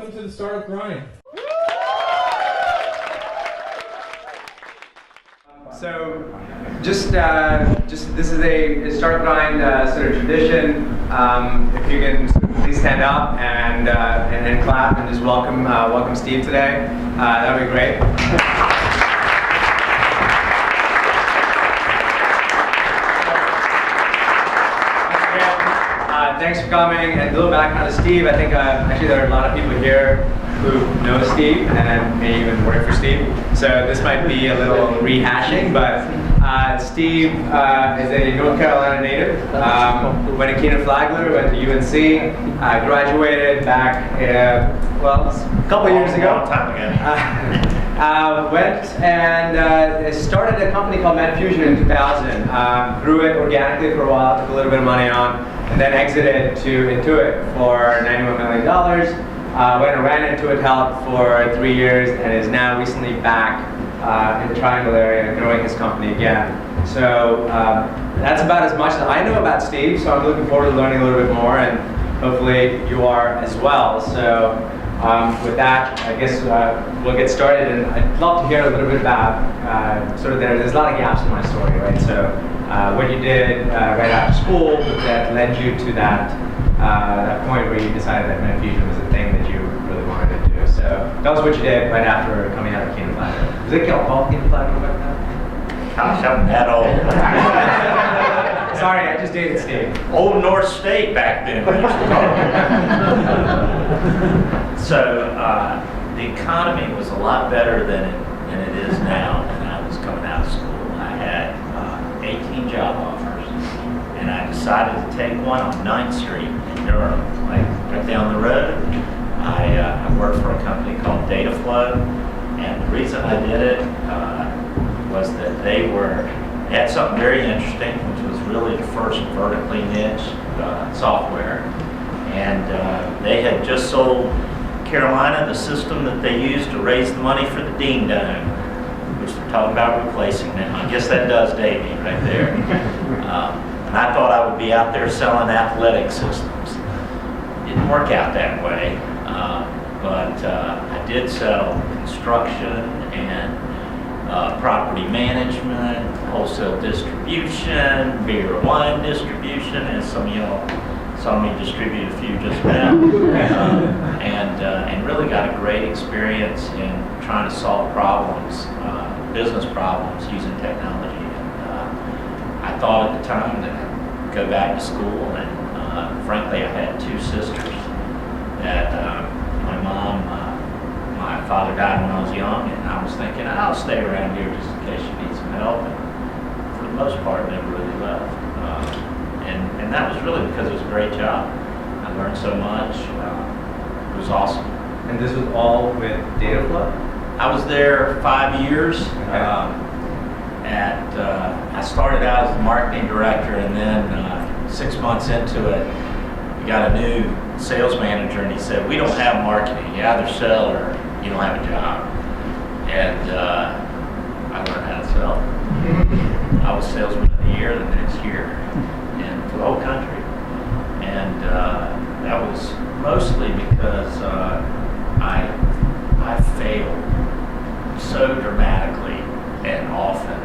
Welcome to the Startup Grind. So, just this is a Startup Grind sort of tradition. If you can please stand up and then clap and just welcome Steve today. That would be great. Thanks for coming. And a little background to Steve. I think actually there are a lot of people here who know Steve and may even work for Steve. So this might be a little rehashing, but Steve is a North Carolina native. Went to Keenan Flagler, went to UNC, graduated back, a couple of years ago. Long time ago. Went and started a company called Medfusion in 2000. Grew it organically for a while, took a little bit of money on, and then exited to Intuit for $91 million. Went and ran Intuit Health for 3 years and is now recently back in the Triangle area growing his company again. So that's about as much as I know about Steve, so I'm looking forward to learning a little bit more, and hopefully you are as well. So with that, I guess we'll get started, and I'd love to hear a little bit about there's a lot of gaps in my story, right? So what you did right after school that led you to that point where you decided that Medfusion was a thing that you really wanted to do. So tell us what you did right after coming out of Keenan Flagler. Was it called Keenan Flagler back then? Gosh, I'm that old. Sorry, I just dated Steve. Old North State back then. So the economy was a lot better than it is now when I was coming out of school. I had 18 job offers, and I decided to take one on 9th Street in Durham, right down the road. I worked for a company called Dataflow, and the reason I did it was that they had something very interesting, which was really the first vertically niche software. And they had just sold Carolina the system that they used to raise the money for the Dean Dome, which they're talking about replacing now. I guess that does date me right there. And I thought I would be out there selling athletic systems. Didn't work out that way, but I did sell construction and property management, wholesale distribution, beer and wine distribution, and some of y'all saw me distribute a few just now, and really got a great experience in trying to solve problems, business problems using technology. And I thought at the time that I'd go back to school, and frankly I had two sisters that my father died when I was young, and I was thinking I'll stay around here just in case she needs some help, and for the most part never really left. And that was really because it was a great job. I learned so much. It was awesome. And this was all with Dataflow? I was there 5 years. Okay. I started out as the marketing director, and then 6 months into it, we got a new sales manager, and he said, "We don't have marketing. You either sell or you don't have a job." And I learned how to sell. I was salesman of the year the next year, and for the whole country. And that was mostly because I failed so dramatically and often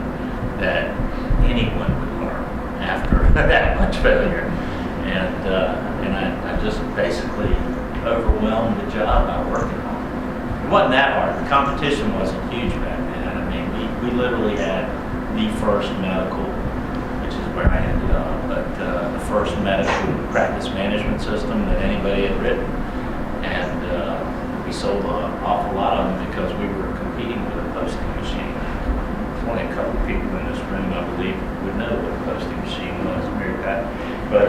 that anyone would learn after that much failure. And I just basically overwhelmed the job by working on it. It wasn't that hard. The competition wasn't huge back then. I mean, we literally had the first medical, which is where I ended up, but the first medical practice management system that anybody had written. And we sold an awful lot of them because we were competing with a posting machine. Only a couple of people in this room, I believe, would know what a posting machine was. Weird that. But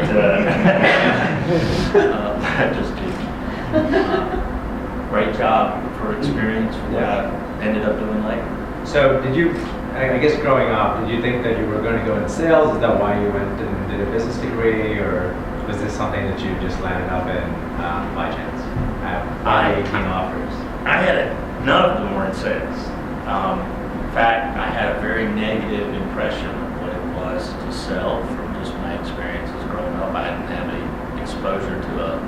just kidding. Great job for experience for what I ended up doing later. So did you, I guess growing up, did you think that you were going to go into sales? Is that why you went and did a business degree, or was this something that you just landed up in by chance? I had 18 offers. None of them were in sales. In fact, I had a very negative impression of what it was to sell from just my experiences growing up. I didn't have any exposure to a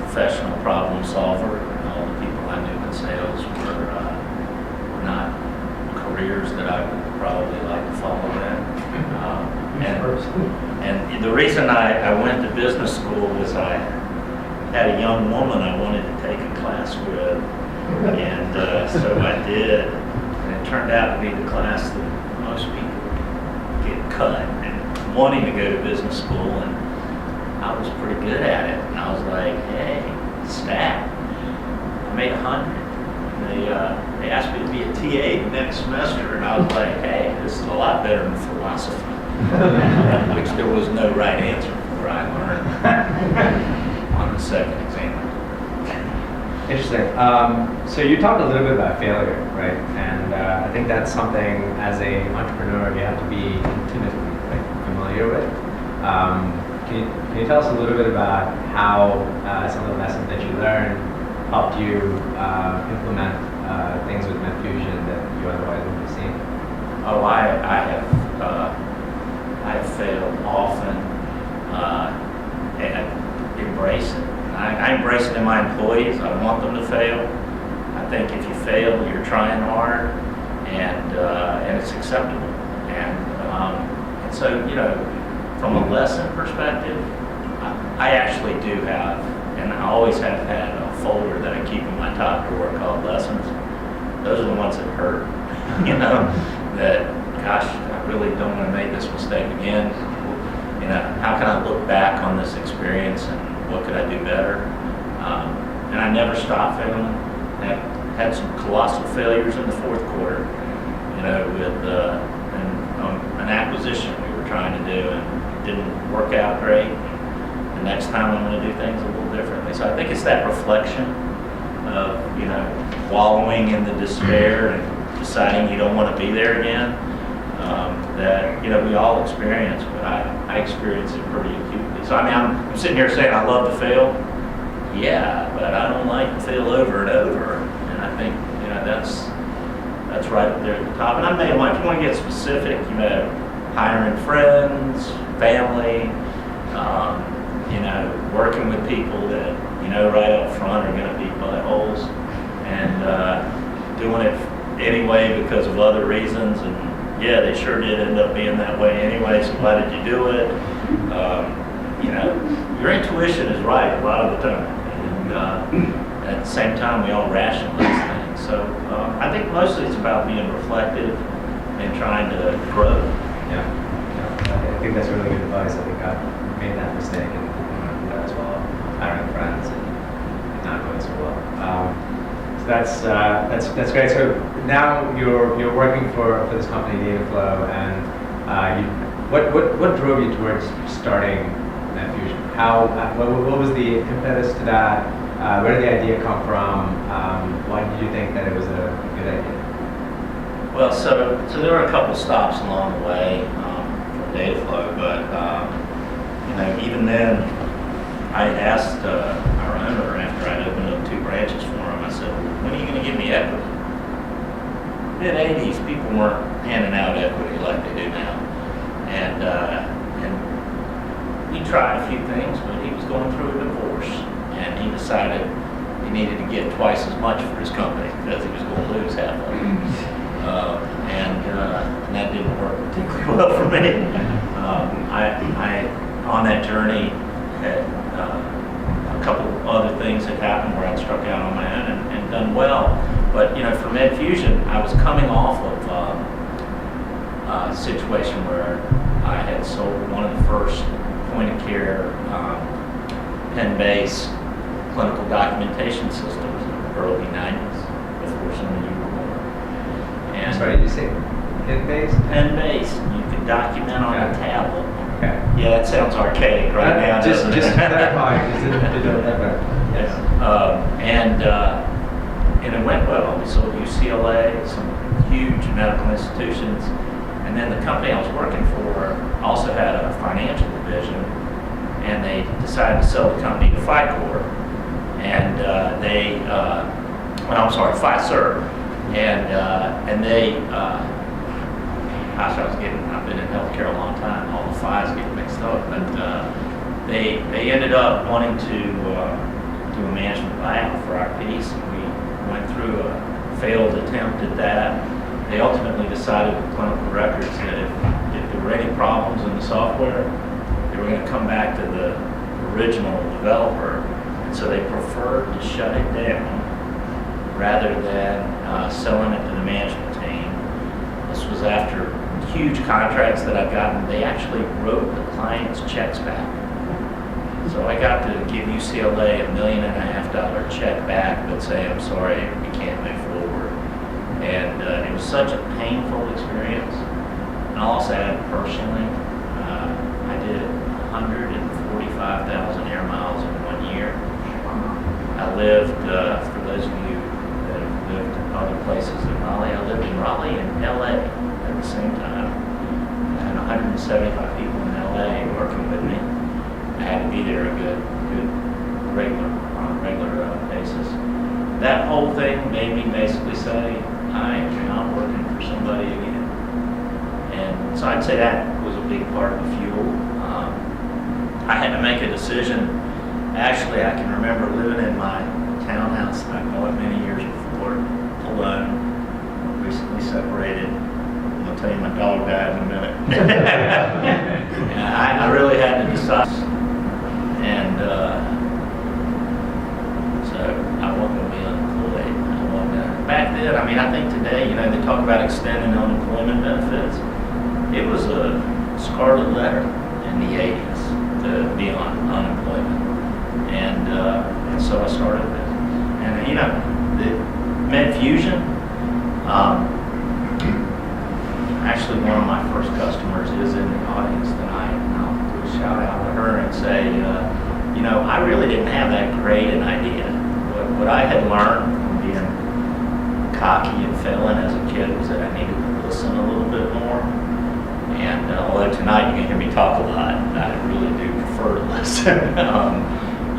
professional problem solver. All had a young woman I wanted to take a class with, and so I did. And it turned out to be the class that most people get cut and wanting to go to business school, and I was pretty good at it. And I was like, hey, stat, I made 100. They asked me to be a TA the next semester, and I was like, hey, this is a lot better than philosophy, which there was no right answer for. I learned on the second exam. Interesting. So you talked a little bit about failure, right? And I think that's something as an entrepreneur you have to be intimately familiar with. Can you tell us a little bit about how some of the lessons that you learned helped you implement things with Medfusion that you otherwise wouldn't have seen? Oh, I have failed often, and embrace it. I embrace it in my employees. I want them to fail. I think if you fail, you're trying hard, and it's acceptable. And so, from a lesson perspective, I actually do have, and I always have had a folder that I keep in my top drawer called lessons. Those are the ones that hurt, that, gosh, I really don't want to make this mistake again. How can I look back on this experience and what could I do better? And I never stopped failing. I had some colossal failures in the fourth quarter, with an acquisition we were trying to do, and it didn't work out great. The next time I'm going to do things a little differently. So I think it's that reflection of, wallowing in the despair and deciding you don't want to be there again, that, we all experience, but I experience it pretty acutely. So, I'm sitting here saying I love to fail. Yeah, but I don't like to fail over and over. And I think, that's right up there at the top. And if you want to get specific, hiring friends, family, working with people that, right up front are going to be buttholes, and doing it anyway because of other reasons. And yeah, they sure did end up being that way anyway, so why did you do it? Your intuition is right a lot of the time. And at the same time, we all rationalize things. So I think mostly it's about being reflective and trying to grow. Yeah. I think that's really good advice. I think I made that mistake and do that as well. Hiring friends and not going so well. So that's great. So now you're working for this company, Dataflow, and what drove you towards starting Medfusion? What was the impetus to that? Where did the idea come from? Why did you think that it was a good idea? Well, so there were a couple stops along the way from Dataflow, but even then, I asked our owner after I'd opened up 2 branches for him. I said, "When are you going to give me equity?" Mid-'80s, people weren't handing out equity like they do now, and he tried a few things, but he was going through a divorce, and he decided he needed to get twice as much for his company because he was going to lose half of it. And that didn't work particularly well for me. I on that journey, had a couple other things that happened where I'd struck out on my own and done well. But for Medfusion, I was coming off of a situation where I had sold one of the first point-of-care pen-based clinical documentation systems in the early 90s, before some of you were born. And Sorry, did you say pen-based? Pen-based. You could document on a tablet. Okay. Yeah, that sounds archaic right now. Just doesn't it? clarifying, because it didn't ever. Yes. And it went well. We sold UCLA, some huge medical institutions, and then the company I was working for also had a financial division, and they decided to sell the company to Fiserv, and Fiserv, and they. Gosh, I've been in healthcare a long time, all the fives get mixed up, but they ended up wanting to do a management buyout for our piece, and we went through a failed attempt at that. They ultimately decided with clinical records that if there were any problems in the software, they were going to come back to the original developer and So they preferred to shut it down rather than selling it to the management team. This was after huge contracts that I've gotten. They actually wrote the client's checks back. So I got to give UCLA $1.5 million check back, but say, I'm sorry, we can't move forward. And it was such a painful experience. And I'll also add personally, I did 145,000 air miles in 1 year. I lived, for those of you that have lived in other places in Raleigh, I lived in Raleigh and LA at the same time. I had 175 people in LA working with me. I had to be there on a regular basis. That whole thing made me basically say, I am not working for somebody again. And so I'd say that was a big part of the fuel. I had to make a decision. Actually, I can remember living in my townhouse that I bought many years before, alone, recently separated. I'll tell you my dog died in a minute. And I really had to decide. And so I wasn't going to be unemployed. Back then, I mean, I think today, they talk about extending unemployment benefits. It was a scarlet letter in the 80s to be on unemployment. And so I started this. And, the Medfusion, actually one of my first customers is in the audience tonight. And I'll do a shout out to her and say, I really didn't have that great an idea. What I had learned from being cocky and failing as a kid was that I needed to listen a little bit more. And although tonight you can hear me talk a lot, I really do prefer to listen.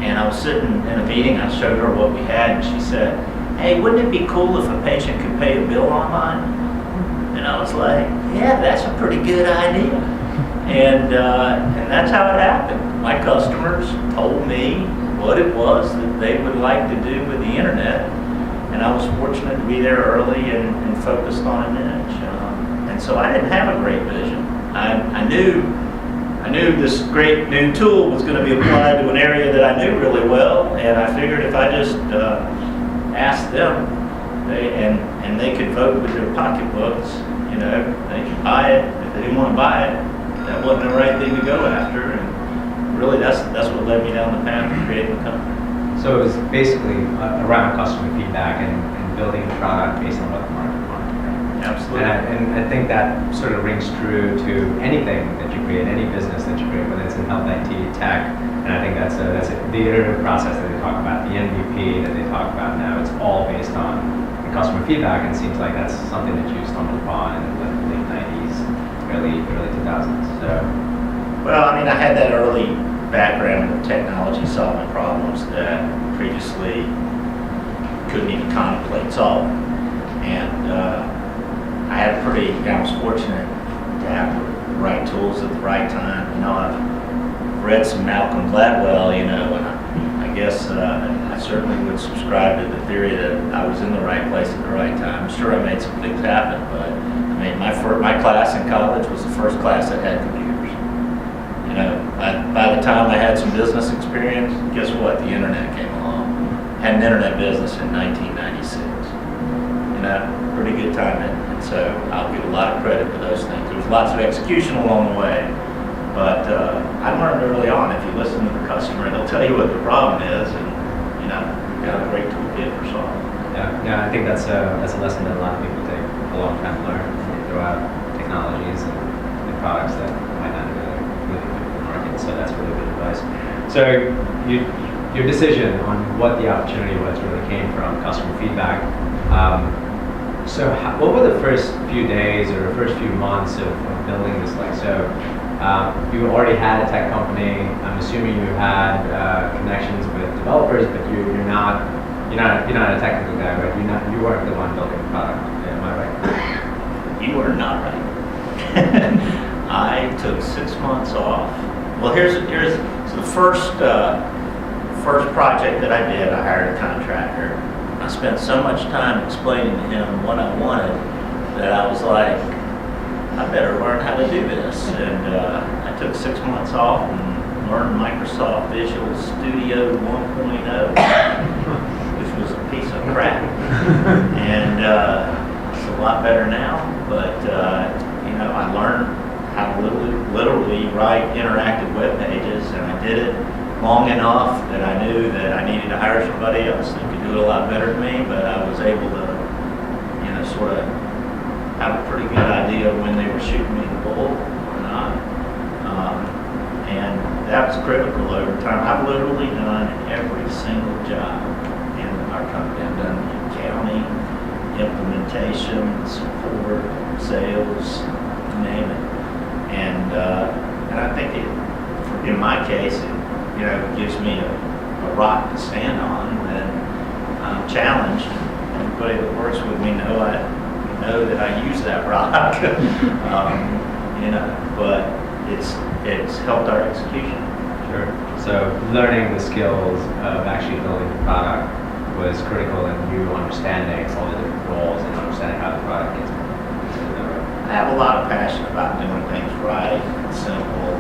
And I was sitting in a meeting, I showed her what we had, and she said, hey, wouldn't it be cool if a patient could pay a bill online? And I was like, yeah, that's a pretty good idea. And that's how it happened. My customers told me what it was that they would like to do with the internet, and I was fortunate to be there early and focused on an niche. And so I didn't have a great vision. I knew this great new tool was going to be applied to an area that I knew really well, and I figured if I just asked them, and they could vote with their pocketbooks, they could buy it. If they didn't want to buy it, that wasn't the right thing to go after. And really, that's what led me down the path of creating the company. So it was basically around customer feedback and building a product based on what the market wanted. Right? Absolutely. And I think that sort of rings true to anything that you create, any business that you create, whether it's in health, IT, tech. And I think that's the iterative process that they talk about, the MVP that they talk about now. It's all based on the customer feedback, and it seems like that's something that you stumbled upon in the late 90s, early 2000s. So. Well, I mean, I had that early background in technology, solving problems that previously couldn't even contemplate solving. And I was fortunate to have the right tools at the right time. I've read some Malcolm Gladwell, and I guess I certainly would subscribe to the theory that I was in the right place at the right time. I'm sure I made some things happen, but I mean, my class in college was the first class that had computers. By the time I had some business experience, guess what? The internet came along. Had an internet business in 1996. Pretty good timing. And so I'll give a lot of credit to those things. There was lots of execution along the way, but I learned early on, if you listen to the customer, they'll tell you what the problem is, and we've got a great toolkit for solving. Yeah, I think that's a lesson that a lot of people take a long time to learn. They throw out technologies and products that might not really fit the market. So that's really good advice. So your decision on what the opportunity was really came from customer feedback. What were the first few days or the first few months of building this like? So you already had a tech company. I'm assuming you had connections with developers, but you're not a technical guy, right? You weren't the one building the product. Am I right? You are not right. I took 6 months off. Well, here's so the first project that I did. I hired a contractor. I spent so much time explaining to him what I wanted that I was like, I better learn how to do this. And I took 6 months off and learned Microsoft Visual Studio 1.0, which was a piece of crap. And it's a lot better now, but I learned how to literally write interactive web pages, and I did it long enough that I knew that I needed to hire somebody else that could do it a lot better than me, but I was able to, sort of have a pretty good idea of when they were shooting me the bull or not. And that was critical over time. I've literally done every single job in our company. I've done accounting, implementation, support, sales, you name it. And I think in my case, it gives me a rock to stand on when I'm challenged. Everybody that works with me know that I use that rock. But it's helped our execution. Sure. So learning the skills of actually building the product was critical in you understanding all the different roles and understanding how the product gets. I have a lot of passion about doing things right and simple.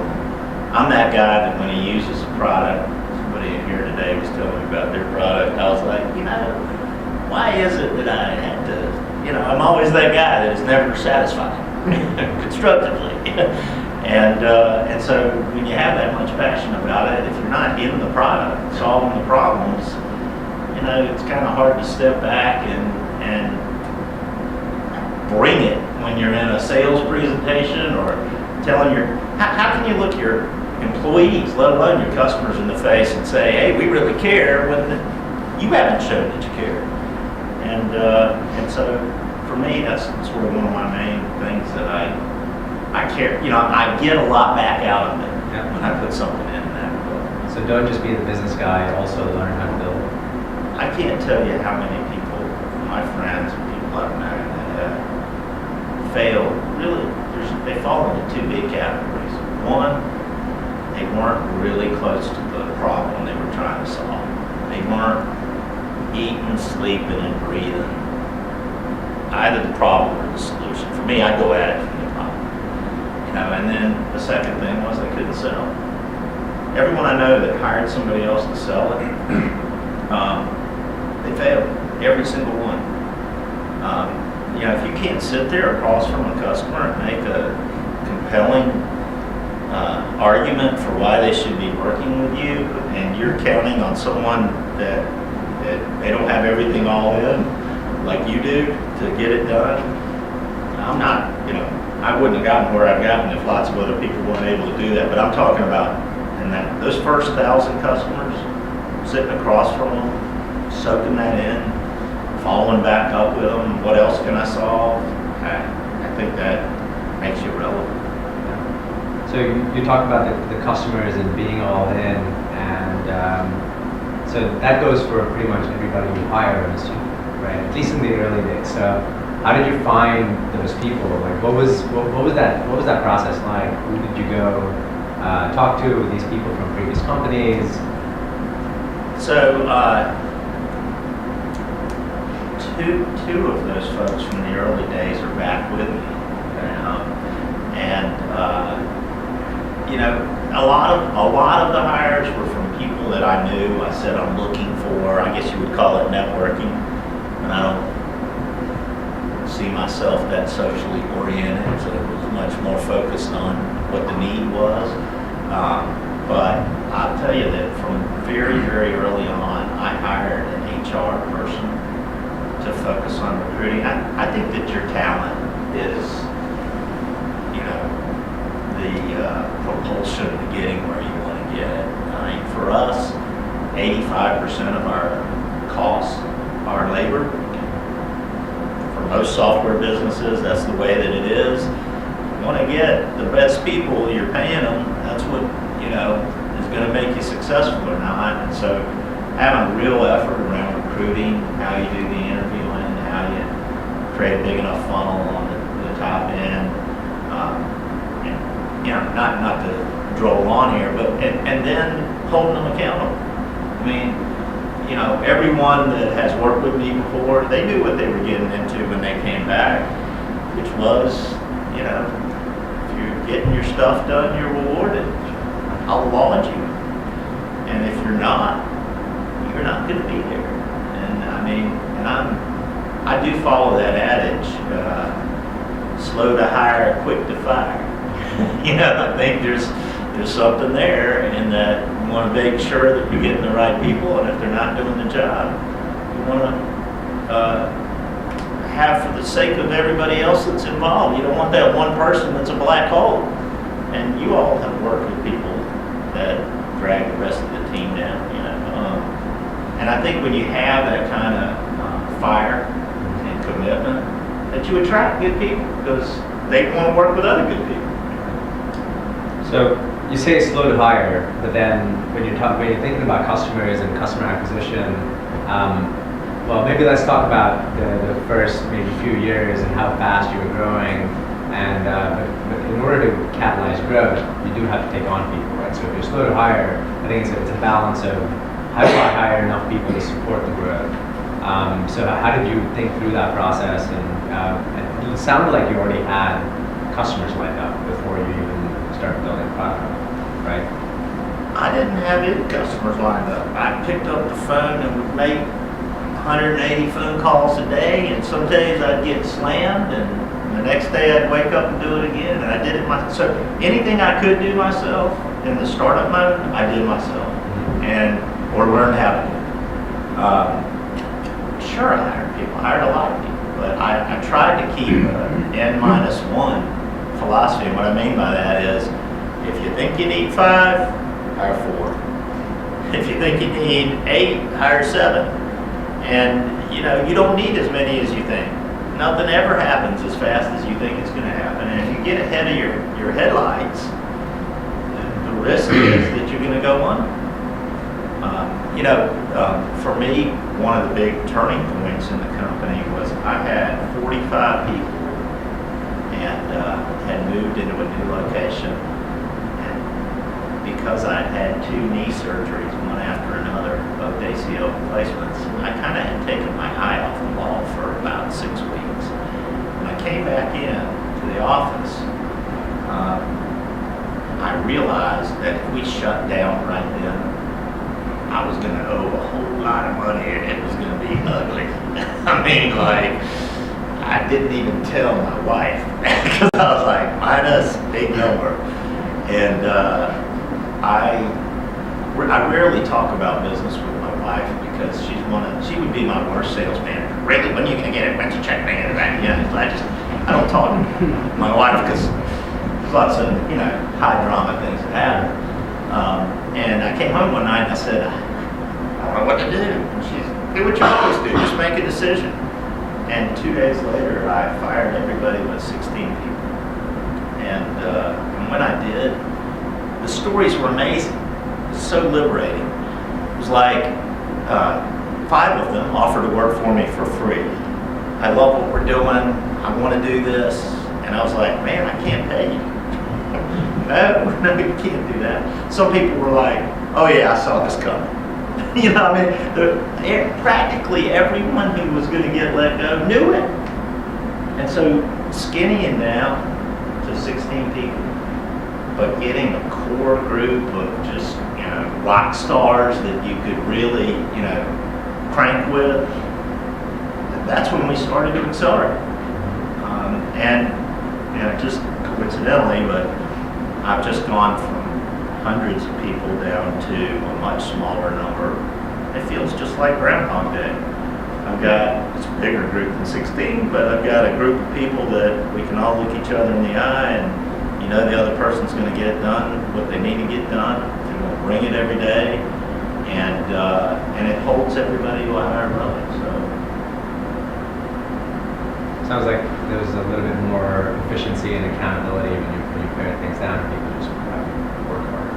I'm that guy that when he uses a product, somebody in here today was telling me about their product, I was like, why is it that I had to, I'm always that guy that is never satisfied constructively. And so when you have that much passion about it, if you're not in the product, solving the problems, it's kind of hard to step back and bring it when you're in a sales presentation or telling how can you look your employees, let alone your customers, in the face and say, hey, we really care, when you haven't shown that you care. And so for me, that's sort of one of my main things that I care. I get a lot back out of it when I put something in that book. So don't just be the business guy, also learn how to build. I can't tell you how many people, my friends and people I've known that have failed. Really, they fall into two big categories. One, they weren't really close to the problem they were trying to solve. They weren't eating, sleeping, and breathing either the problem or the solution. For me, I go at it from the problem. And then the second thing was they couldn't sell. Everyone I know that hired somebody else to sell it, they failed. Every single one. If you can't sit there across from a customer and make a compelling argument for why they should be working with you, and you're counting on someone that they don't have everything all in, like you do, to get it done, I'm not, I wouldn't have gotten where I've gotten if lots of other people weren't able to do that. But I'm talking about those first 1,000 customers, sitting across from them, soaking that in, following back up with them. What else can I solve? I think that makes you relevant. Yeah. So you talk about the customers and being all in, and so that goes for pretty much everybody you hire, right? At least in the early days. So how did you find those people? Like, what was that process like? Who did you go talk to? These people from previous companies? So two of those folks from the early days are back with me, and a lot of the hires were from people that I knew. I said I'm looking for, I guess you would call it networking, and I don't see myself that socially oriented, so it was much more focused on what the need was. But I'll tell you that from very, very early on, I hired an HR person to focus on recruiting. I think that your talent is, the propulsion to getting where you want to get. I mean, for us, 85% of our costs are labor. For most software businesses, that's the way that it is. You want to get the best people, you're paying them. That's what, is going to make you successful or not. And so having a real effort around recruiting, how you do the interviewing, how you create a big enough funnel on the top end, and not to droll on here, but and then holding them accountable. I mean, everyone that has worked with me before, they knew what they were getting into when they came back, which was, if you're getting your stuff done, you're rewarded. I'll laud you. And if you're not going to be there. And I mean, I do follow that adage, slow to hire, quick to fire. I think there's something there, in that you want to make sure that you're getting the right people, and if they're not doing the job, you want to have, for the sake of everybody else that's involved. You don't want that one person that's a black hole. And you all have worked with people that drag the rest of the team down, and I think when you have that kind of fire and commitment, that you attract good people, because they want to work with other good people. So you say slow to hire, but then when you're thinking about customers and customer acquisition, well, maybe let's talk about the first maybe few years and how fast you were growing. And but in order to catalyze growth, you do have to take on people, right? So if you're slow to hire, I think it's a balance of how do I hire enough people to support the growth. So how did you think through that process? And it sounded like you already had customers lined up before you even started building product, right? I didn't have any customers lined up. I picked up the phone and would make 180 phone calls a day, and some days I'd get slammed, and the next day I'd wake up and do it again, and I did it myself. So anything I could do myself in the startup mode, I did myself, or learned how to do it. Sure, I hired a lot of people, but I tried to keep N-1 philosophy, and what I mean by that is, if you think you need 5, hire 4. If you think you need 8, hire 7. And you don't need as many as you think. Nothing ever happens as fast as you think it's going to happen. And if you get ahead of your headlights, the risk is that you're going to go under. For me, one of the big turning points in the company was I had 45 people and had moved into a new location. And because I'd had 2 knee surgeries, one after another, both ACL replacements, I kind of had taken my eye off the ball for about 6 weeks. When I came back in to the office, I realized that if we shut down right then, I was going to owe a whole lot of money, and it was going to be ugly. I mean, I didn't even tell my wife, because I was like, minus big number. And I rarely talk about business with my wife, because she would be my worst sales manager. Really, when are you going to get it? When's your check man? I don't talk to my wife, because there's lots of, high drama things that happen. And I came home one night and I said, I don't know what to do. And she's, do what you always do, just make a decision. And 2 days later, I fired everybody but 16 people. And when I did, the stories were amazing. It was so liberating. It was like 5 of them offered to work for me for free. I love what we're doing. I want to do this. And I was like, man, I can't pay you. No, you can't do that. Some people were like, oh yeah, I saw this coming. Practically everyone who was going to get let go knew it. And so skinnying down to 16 people, but getting a core group of just, rock stars that you could really, crank with, that's when we started to accelerate. Just coincidentally, but I've just gone from hundreds of people down to a much smaller number. It feels just like Groundhog Day. I've got, it's a bigger group than 16, but I've got a group of people that we can all look each other in the eye, and the other person's going to get done what they need to get done, and we'll bring it every day, and it holds everybody to a higher level. Sounds like there was a little bit more efficiency and accountability when you pared things down, and people just work harder.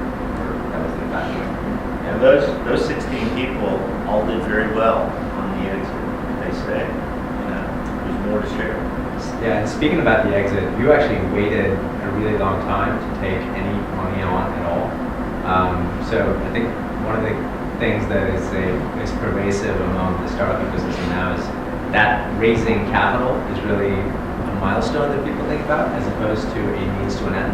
That was the fact. Yeah, those 16 people all did very well on the exit. They said, there's more to share. Yeah, and speaking about the exit, you actually waited a really long time to take any money on at all. So I think one of the things that is pervasive among the startup ecosystem now is that raising capital is really a milestone that people think about, as opposed to a means to an end.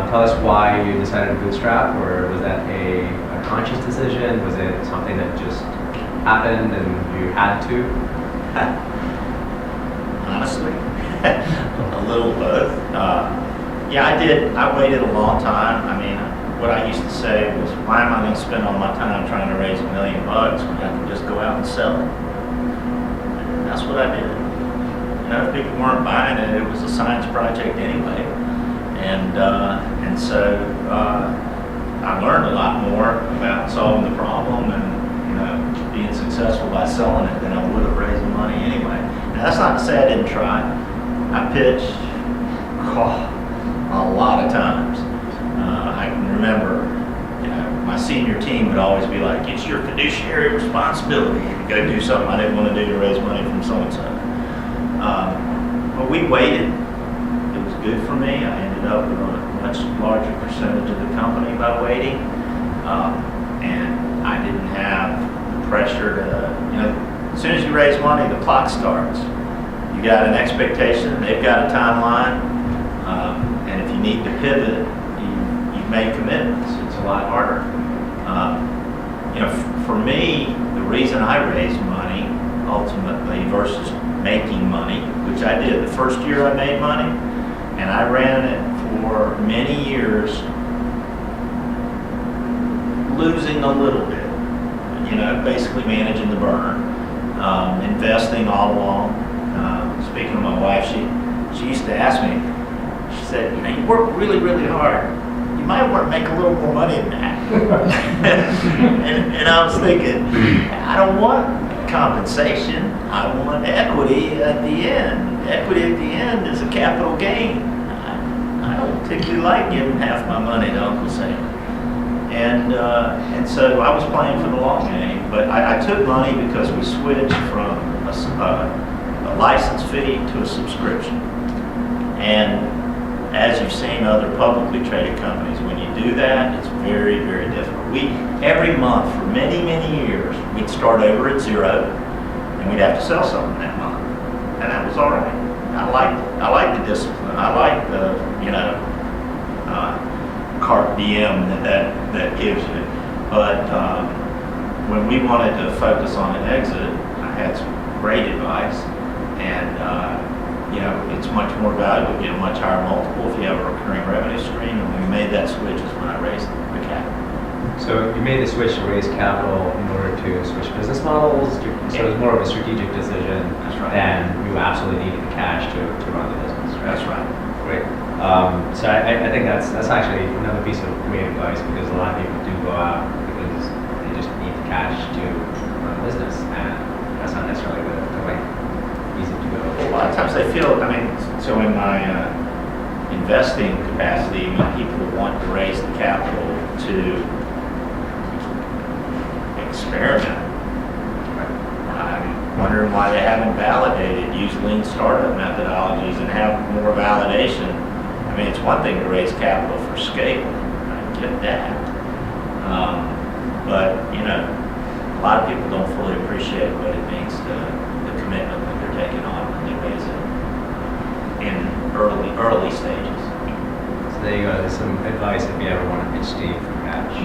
Tell us why you decided to bootstrap, or was that a conscious decision? Was it something that just happened and you had to? Honestly, a little both. Yeah, I did. I waited a long time. I mean, what I used to say was, why am I going to spend all my time trying to raise $1 million when I can just go out and sell it? And that's what I did. You know, if people weren't buying it, it was a science project anyway. And so I learned a lot more about solving the problem and, you know, being successful by selling it than I would have raising money anyway. Now, that's not to say I didn't try. I pitched a lot of times. I can remember, you know, my senior team would always be like, it's your fiduciary responsibility to go do something I didn't want to do to raise money from so-and-so. But we waited. It was good for me. I ended up with a much larger percentage of the company by waiting. And I didn't have the pressure to, you know, as soon as you raise money, the clock starts. You got an expectation, they've got a timeline, and if you need to pivot, you've made commitments. It's a lot harder. You know, for me, the reason I raised money ultimately versus making money, which I did the first year I made money, and I ran it for many years, losing a little bit, you know, basically managing the burn, investing all along. Speaking of my wife, she used to ask me, she said, you know, you work really, really hard. You might want to make a little more money than that. and I was thinking, I don't want compensation. I want equity at the end. Equity at the end is a capital gain. I don't particularly like giving half my money to Uncle Sam. And so I was playing for the long game, but I took money because we switched from a license fee to a subscription. And as you've seen other publicly traded companies, when you do that, it's very, very difficult. Every month for many, many years, we'd start over at zero, and we'd have to sell something that month, and that was all right. I liked the discipline. I liked the, you know, carpe diem that gives you. But when we wanted to focus on an exit, I had some great advice, and you know, it's much more valuable, get a much higher multiple if you have a recurring revenue stream. And when we made that switch is when I raised the capital. So you made the switch to raise capital in order to switch business models. So it was more of a strategic decision. That's right. And you absolutely needed the cash to run the business. Right? That's right. Great. So I think that's actually another piece of great advice, because a lot of people do go out because they just need the cash to run a business, and that's not necessarily the way easy to go. A lot of times they feel, I mean, so in my investing capacity, when people want to raise the capital to experiment, I'm wondering why they haven't validated, used lean startup methodologies and have more validation. I mean, it's one thing to raise capital for scale, I get that. But, you know, a lot of people don't fully appreciate what it means to the commitment that they're taking on when they raise it in early stages. So there you go. There's some advice if you ever want to pitch Steve for cash.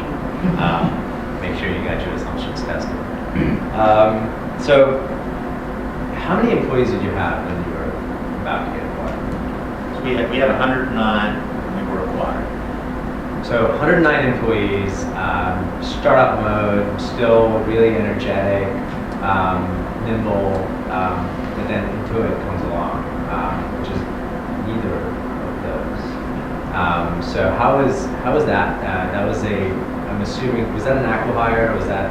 Make sure you got your assumptions tested. So how many employees did you have when you were about to get acquired? So we had 109 when we were acquired. So 109 employees, startup mode, still really energetic, nimble, but then Intuit comes along, which is neither of those. So how was that? That was I'm assuming, was that an acqui-hire? Was that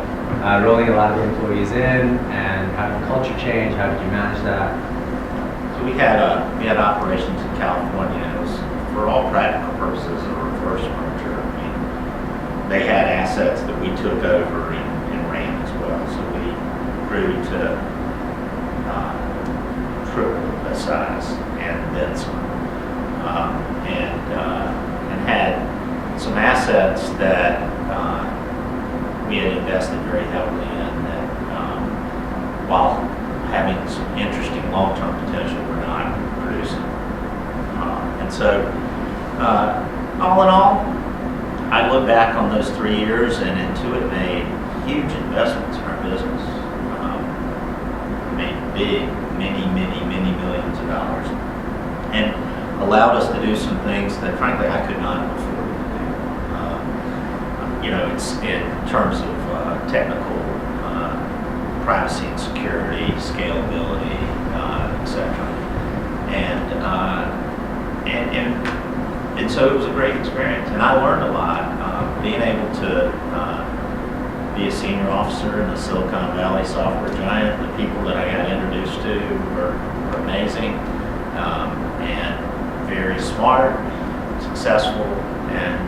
rolling a lot of employees in, and how did the culture change? How did you manage that? So we had operations in California. It was, for all practical purposes, a reverse merger. I mean, they had assets that we took over and ran as well. So we grew to triple the size and then some, and had some assets that we had invested very heavily in that, while having some interesting long-term potential, we're not producing. And so all back on those 3 years, and Intuit made huge investments in our business. Made big, many millions of dollars, and allowed us to do some things that frankly I could not afford to do. It's in terms of technical privacy and security, scalability, etc. And so it was a great experience, and I learned a lot. Being able to be a senior officer in the Silicon Valley software giant, the people that I got introduced to were amazing, and very smart, successful, and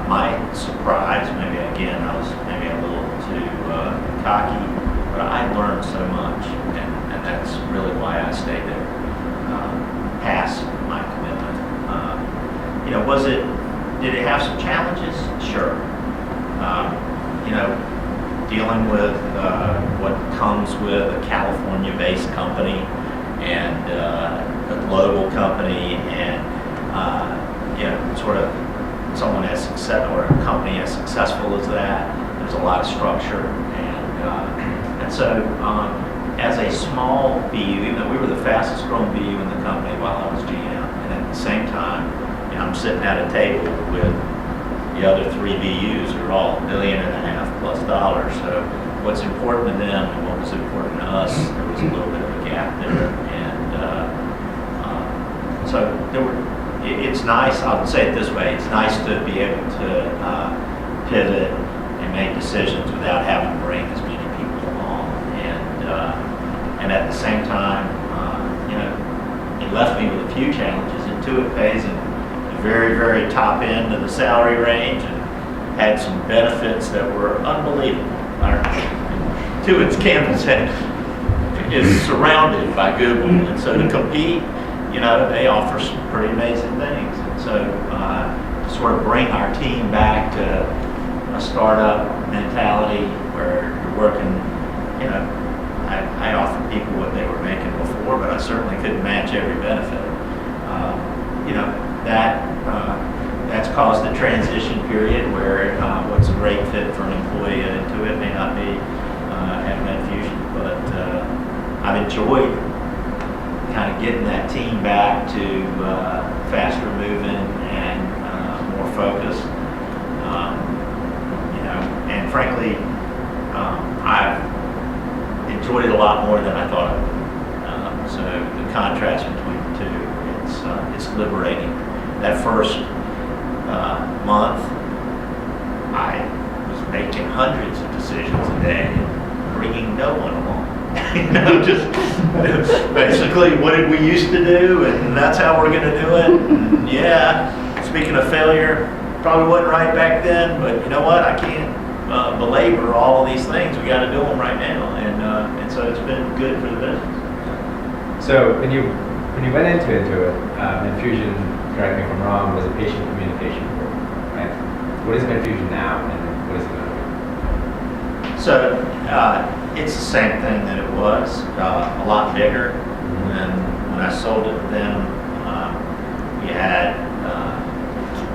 my surprise, maybe again, I was maybe a little too cocky, but I learned so much, and that's really why I stayed there, past my commitment. Did it have some challenges? Sure. Dealing with what comes with a California-based company and a global company, and sort of someone as successful or a company as successful as that. There's a lot of structure, and so as a small BU, even though we were the fastest growing BU in the company while I was GM, and at the same time, I'm sitting at a table with the other 3 BUs who are all $1.5 million+ dollars. So what's important to them and what was important to us, there was a little bit of a gap there, and so there were. It's nice. I would say it this way: it's nice to be able to pivot and make decisions without having to bring as many people along, and at the same time, it left me with a few challenges. Intuit pays in the very, very top end of the salary range, and had some benefits that were unbelievable. Intuit's campus is surrounded by Google, and so to compete, they offer some pretty amazing things. And so to sort of bring our team back to a startup mentality where you're working, I offered people what they were making before, but I certainly couldn't match every benefit. That's caused a transition period where what's a great fit for an employee at Intuit may not be at Medfusion, but I've enjoyed kind of getting that team back to faster moving and more focused. And frankly, I've enjoyed it a lot more than I thought I would. So the contrast between the two, it's liberating. That first month, I was making hundreds of decisions a day, bringing no one along. Just basically, what did we used to do, and that's how we're going to do it. And yeah, speaking of failure, probably wasn't right back then, but you know what? I can't belabor all of these things. We got to do them right now, and so it's been good for the business. So when you went into it, Medfusion, correct me if I'm wrong, was a patient communication group, right? What is Medfusion now, and what is it going to be? So it's the same thing that it was, a lot bigger. When I sold it to them, we had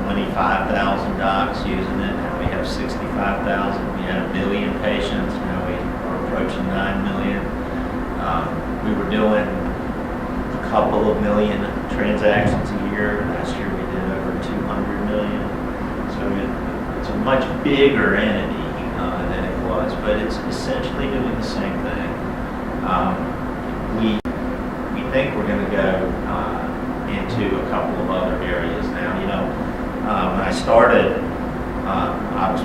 25,000 docs using it. Now we have 65,000. We had 1 million patients. Now we are approaching 9 million. We were doing a couple of million transactions a year. Last year we did over 200 million. So it's a much bigger entity than it was, but it's essentially doing the same thing. We think we're going to go into a couple of other areas now. When I started, I was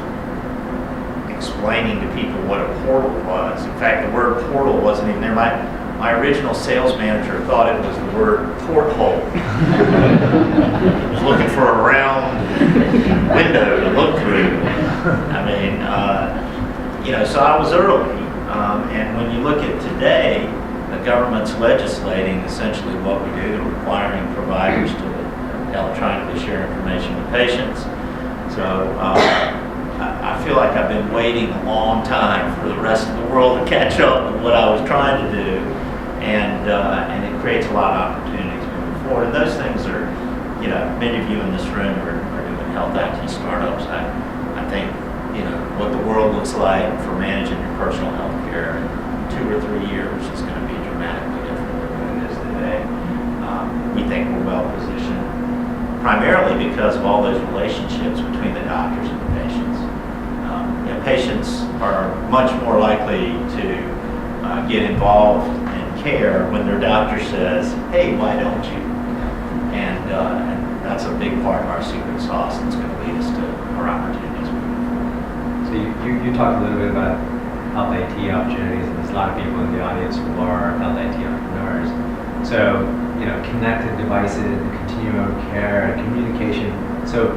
explaining to people what a portal was. In fact, the word portal wasn't even there. My original sales manager thought it was the word porthole. He was looking for a round window to look through. I mean, so I was early. And when you look at today, the government's legislating essentially what we do, requiring providers to electronically share information with patients. So I feel like I've been waiting a long time for the rest of the world to catch up with what I was trying to do, and it creates a lot of opportunities moving forward. And those things are, many of you in this room are doing health IT startups. I think, what the world looks like for managing your personal health care in 2 or 3 years is going to be dramatically different than what it is today. We think we're well positioned, primarily because of all those relationships between the doctors and the patients. Patients are much more likely to get involved in care when their doctor says, "Hey, why don't you?" And that's a big part of our secret sauce that's going to lead us to our opportunities moving forward. So you talked a little bit about health IT opportunities, and there's a lot of people in the audience who are health IT entrepreneurs. So, connected devices, the continuum of care, communication. So,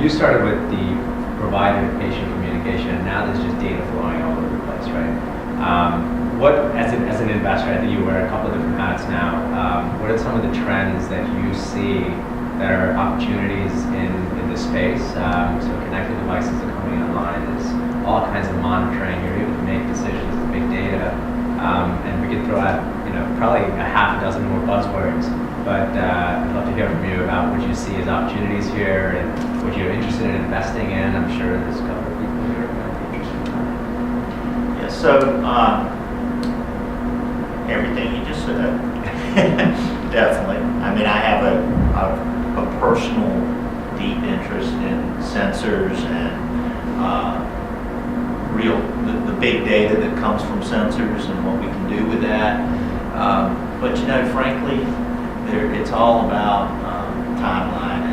you started with the provider-patient communication, and now there's just data flowing all over the place, right? What, as an investor, I think you wear a couple of different hats now. What are some of the trends that you see that are opportunities in this space? So connected devices are coming online. There's all kinds of monitoring. You're able to make decisions with big data, and we could throw out, probably a half a dozen more buzzwords. But I'd love to hear from you about what you see as opportunities here and what you're interested in investing in. I'm sure there's a couple of people here who might be interested in that. Yeah, so everything you just said, definitely. I mean, I have a personal deep interest in sensors and the big data that comes from sensors and what we can do with that. But frankly, it's all about timeline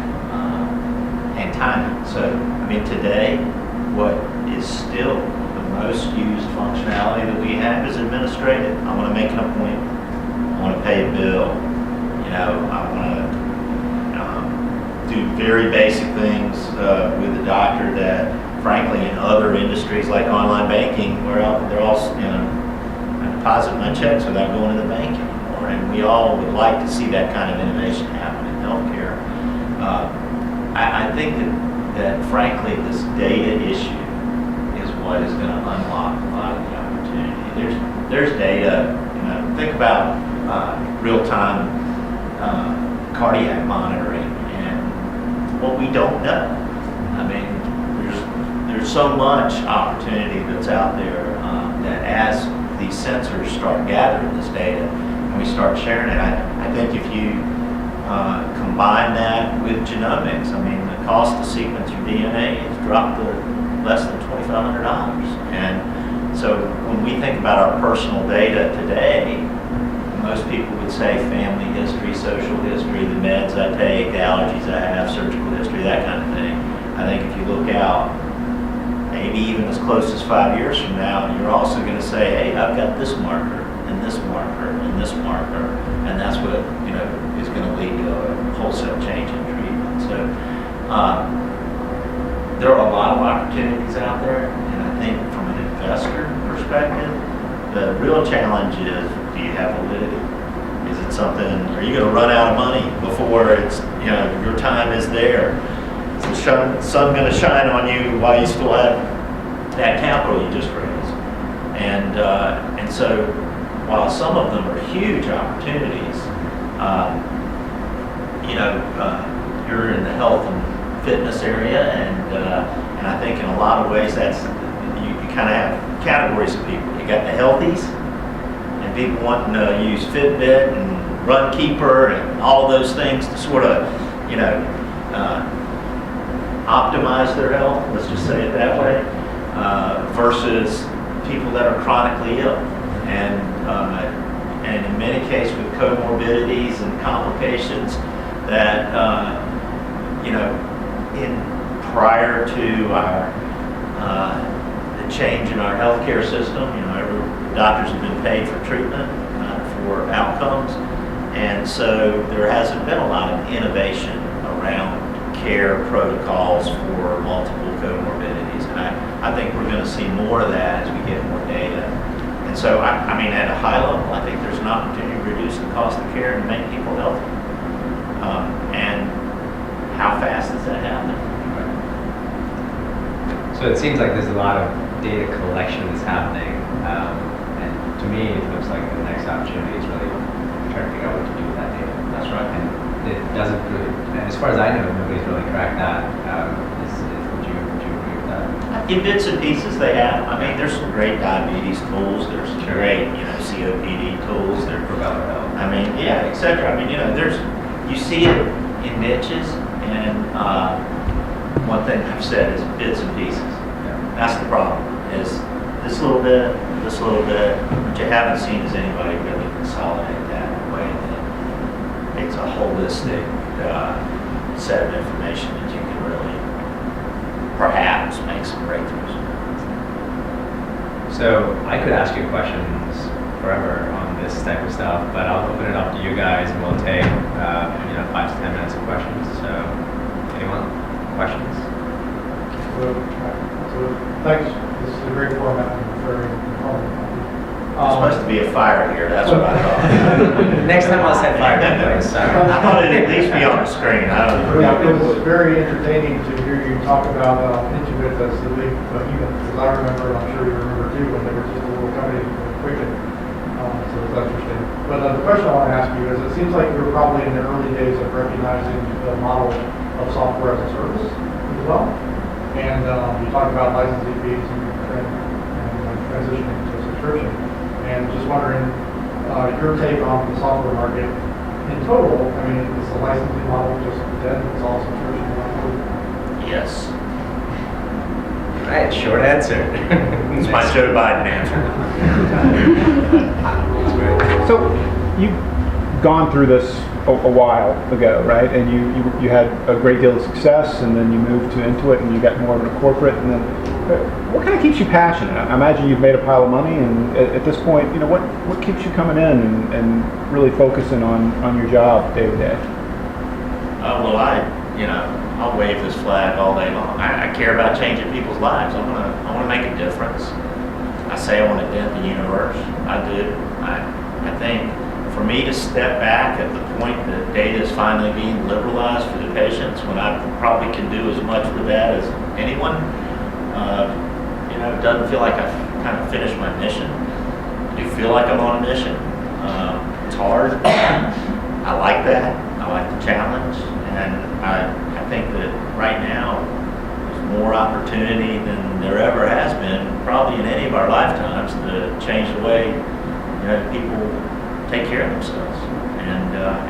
and timing. So, I mean, today, what is still the most used functionality that we have is administrative. I want to make an appointment. I want to pay a bill. I want to do very basic things with the doctor that, frankly, in other industries like online banking, where they're all, I deposit my checks without going to the bank anymore. And we all would like to see that kind of innovation happen in healthcare. I think that frankly, this data issue is what is going to unlock a lot of the opportunity. There's data. Think about real-time cardiac monitoring and what we don't know. I mean, there's so much opportunity that's out there that as these sensors start gathering this data and we start sharing it, I think if you combine that with genomics, I mean, the cost to sequence your DNA has dropped to less than $2,500. And so when we think about our personal data today, most people would say family history, social history, the meds I take, the allergies I have, surgical history, that kind of thing. I think if you look out, maybe even as close as 5 years from now, you're also going to say, hey, I've got this marker, and this marker, and this marker, and that's what is going to lead to a wholesale change in treatment. So there are a lot of opportunities out there, and I think from an investor perspective, the real challenge is, do you have validity? Is it something, are you going to run out of money before it's, your time is there? Is the sun going to shine on you while you still have that capital you just raised? And so while some of them are huge opportunities, you're in the health and fitness area, and I think in a lot of ways that's, you kind of have categories of people. You got the healthies, and people wanting to use Fitbit and Runkeeper and all of those things to sort of, optimize their health, let's just say it that way, versus people that are chronically ill. And in many cases with comorbidities and complications that, prior to the change in our healthcare system, doctors have been paid for treatment, not for outcomes. And so there hasn't been a lot of innovation around care protocols for multiple comorbidities. And I think we're going to see more of that as we get more data. And so, I mean, at a high level, I think there's an opportunity to reduce the cost of care and make people healthy. And how fast does that happen? So it seems like there's a lot of data collection that's happening. And to me, it looks like the next opportunity is really trying to figure out what to do with that data. That's right. And it doesn't really, as far as I know, nobody's really cracked that. Would you agree with that? In bits and pieces they have. I mean, there's some great diabetes tools. There's some great, COPD tools. I mean, yeah, etc. I mean, you see it in niches, and one thing I've said is bits and pieces. Yeah. That's the problem. Is this little bit, what you haven't seen is anybody really consolidate that in a way that it's a holistic set of information that you can really perhaps make some breakthroughs. So I could ask you questions forever on this type of stuff, but I'll open it up to you guys, and we'll take 5 to 10 minutes of questions. So, anyone? Questions? So thanks. This is a great format and very informative. It's supposed to be a fire here, that's what I thought. Next time I'll set fire to place. I thought it'd at least be on the screen. I don't know. Yeah, it was very entertaining to hear you talk about Intuit as the big behemoth, because I remember, and I'm sure you remember too, when they were just a little company quickly. So it's interesting. But the question I want to ask you is, it seems like you're probably in the early days of recognizing the model of software as a service as well. And you talk about licensing fees and transitioning to a subscription. And just wondering your take on the software market in total. I mean, is the licensing model just dead? It's all subscription model? Yes. Right, short answer. It's my Joe Biden answer. So you've gone through this a while ago, right? And you had a great deal of success, and then you moved to Intuit, and you got more into corporate. And then, what kind of keeps you passionate? I imagine you've made a pile of money, and at this point, what keeps you coming in and really focusing on your job day to day? Well, I'll wave this flag all day long. I care about changing people's lives. I want to make a difference. I say I want to dent the universe. I do. I think for me to step back at the point that data is finally being liberalized for the patients, when I probably can do as much with that as anyone, it doesn't feel like I've kind of finished my mission. I do feel like I'm on a mission. It's hard. I like that. I like the challenge, and I think that right now there's more opportunity than there ever has been, probably in any of our lifetimes, to change the way people take care of themselves.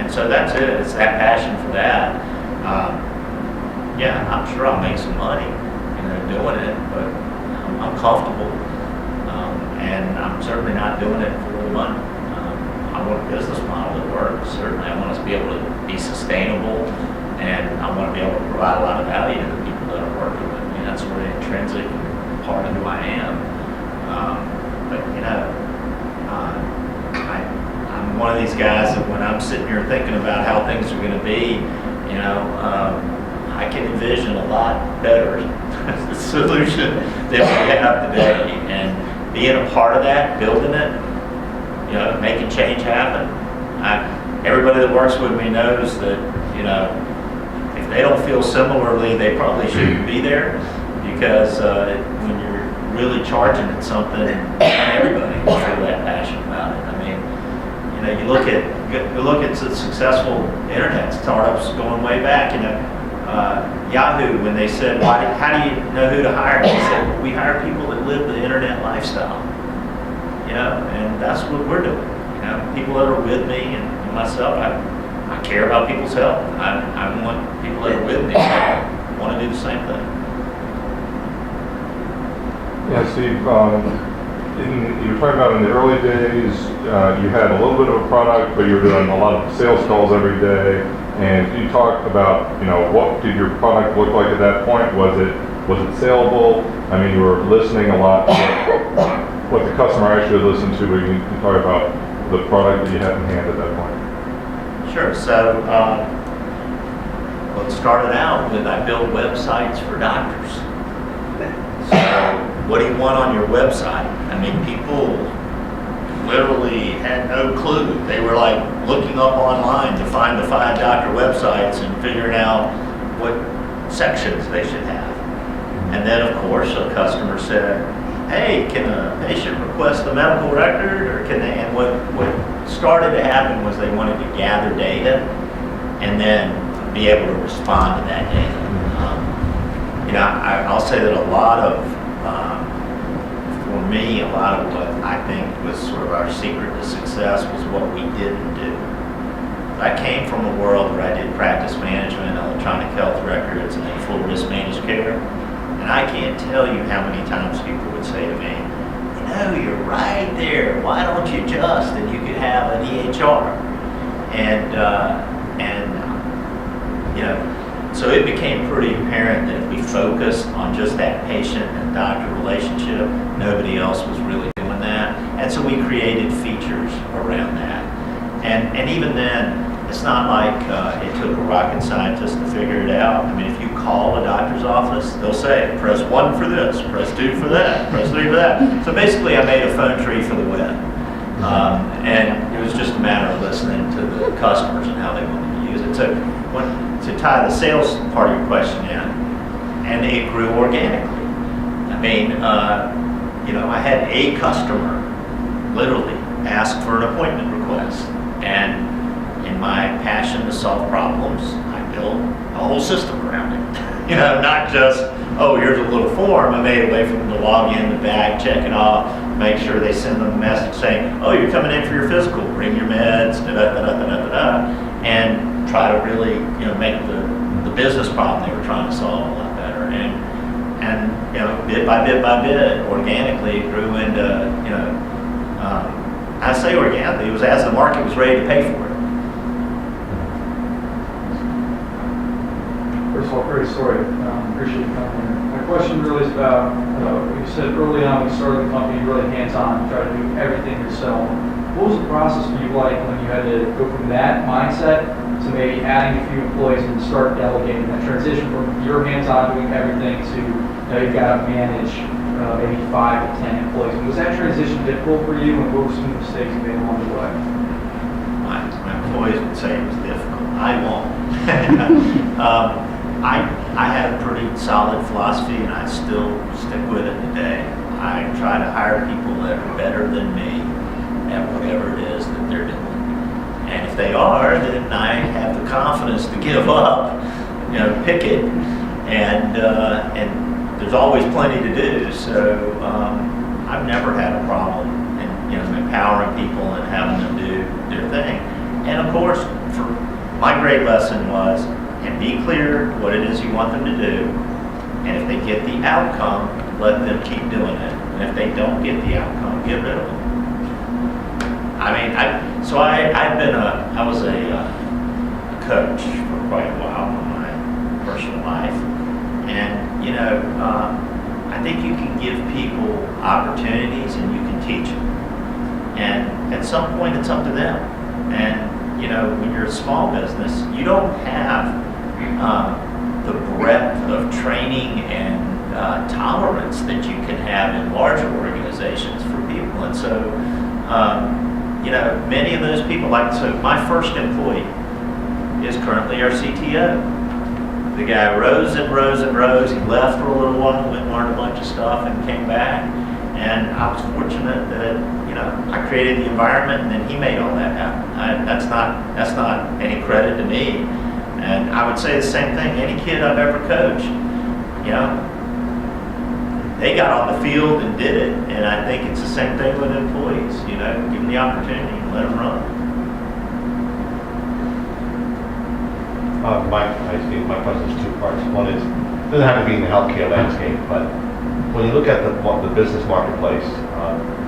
And so that's it. It's that passion for that. I'm sure I'll make some money, doing it, but I'm comfortable, and I'm certainly not doing it for the money. I want a business model that works. Certainly, I want us to be able to be sustainable, and I want to be able to provide a lot of value to the people that are working with me. That's sort of an intrinsic part of who I am. I'm one of these guys that when I'm sitting here thinking about how things are going to be, I can envision a lot better the solution that we have today, and being a part of that, building it, making change happen. Everybody that works with me knows that, if they don't feel similarly, they probably shouldn't be there, because when you're really charging at something, everybody will feel that passion about it. I mean, you look at the successful internet startups going way back. Yahoo, when they said, how do you know who to hire? They said, well, we hire people that live the internet lifestyle. And that's what we're doing. People that are with me and myself, I care about people's health. I want people that are with me to want to do the same thing. Yeah, Steve, you were talking about in the early days, you had a little bit of a product, but you were doing a lot of sales calls every day. And you talked about, what did your product look like at that point? Was it saleable? I mean, you were listening a lot to what the customer actually listened to, but you can talk about the product that you had in hand at that point. Sure. So, it started out with I build websites for doctors. So, what do you want on your website? I mean, people literally had no clue. They were like looking up online to find the 5 doctor websites and figuring out what sections they should have. And then, of course, a customer said, hey, can a patient request a medical record, or can they? And what started to happen was they wanted to gather data and then be able to respond to that data. I'll say that a lot of for me, a lot of what I think was sort of our secret to success was what we didn't do. I came from a world where I did practice management, electronic health records, and then full risk managed care. And I can't tell you how many times people would say to me, you know, you're right there. Why don't you just? And you could have an EHR. And you know, so it became pretty apparent that if we focused on just that patient and doctor relationship, nobody else was really doing that. And so we created features around that. And even then, it's not like it took a rocket scientist to figure it out. I mean, if you call a doctor's office, they'll say, press 1 for this, press 2 for that, press 3 for that. So basically, I made a phone tree for the web. And it was just a matter of listening to the customers and how they wanted to use it. So to tie the sales part of your question in, and it grew organically. I mean, you know, I had a customer literally ask for an appointment request. And in my passion to solve problems, I built a whole system around it. You know, not just, oh, here's a little form. I made a way for them to log in, the bag, check it off, make sure they send them a message saying, oh, you're coming in for your physical, bring your meds, and try to really, you know, make the business problem they were trying to solve a lot better. And you know, bit by bit, organically, it grew into, you know, I say organically, it was as the market was ready to pay for it. First of all, great story. Appreciate you coming in. My question really is about, you said early on when you started the company, really hands-on, try to do everything yourself. What was the process for you like when you had to go from that mindset to maybe adding a few employees and start delegating, that transition from your hands-on doing everything to now you've got to manage maybe 5 to 10 employees? Was that transition difficult for you, and what were some mistakes you made along the way? My employees would say it was difficult. I won't. I had a pretty solid philosophy, and I still stick with it today. I try to hire people that are better than me at whatever it is that they're doing. And if they are, then I have the confidence to give up, you know, pick it, and there's always plenty to do. So I've never had a problem in, you know, empowering people and having them do their thing. And of course, for my great lesson was, and be clear what it is you want them to do. And if they get the outcome, let them keep doing it. And if they don't get the outcome, get rid of them. I mean, I was a coach for quite a while in my personal life. And, you know, I think you can give people opportunities and you can teach them. And at some point, it's up to them. And, you know, when you're a small business, you don't have the breadth of training and tolerance that you can have in larger organizations for people. And so, you know, many of those people, like, so my first employee is currently our CTO. The guy rose and rose and rose. He left for a little while, went and learned a bunch of stuff and came back. And I was fortunate that, you know, I created the environment and then he made all that happen. That's not any credit to me. And I would say the same thing. Any kid I've ever coached, you know, they got on the field and did it. And I think it's the same thing with employees. You know, give them the opportunity and let them run. My question is 2 parts. One is, it doesn't have to be in the healthcare landscape, but when you look at the business marketplace,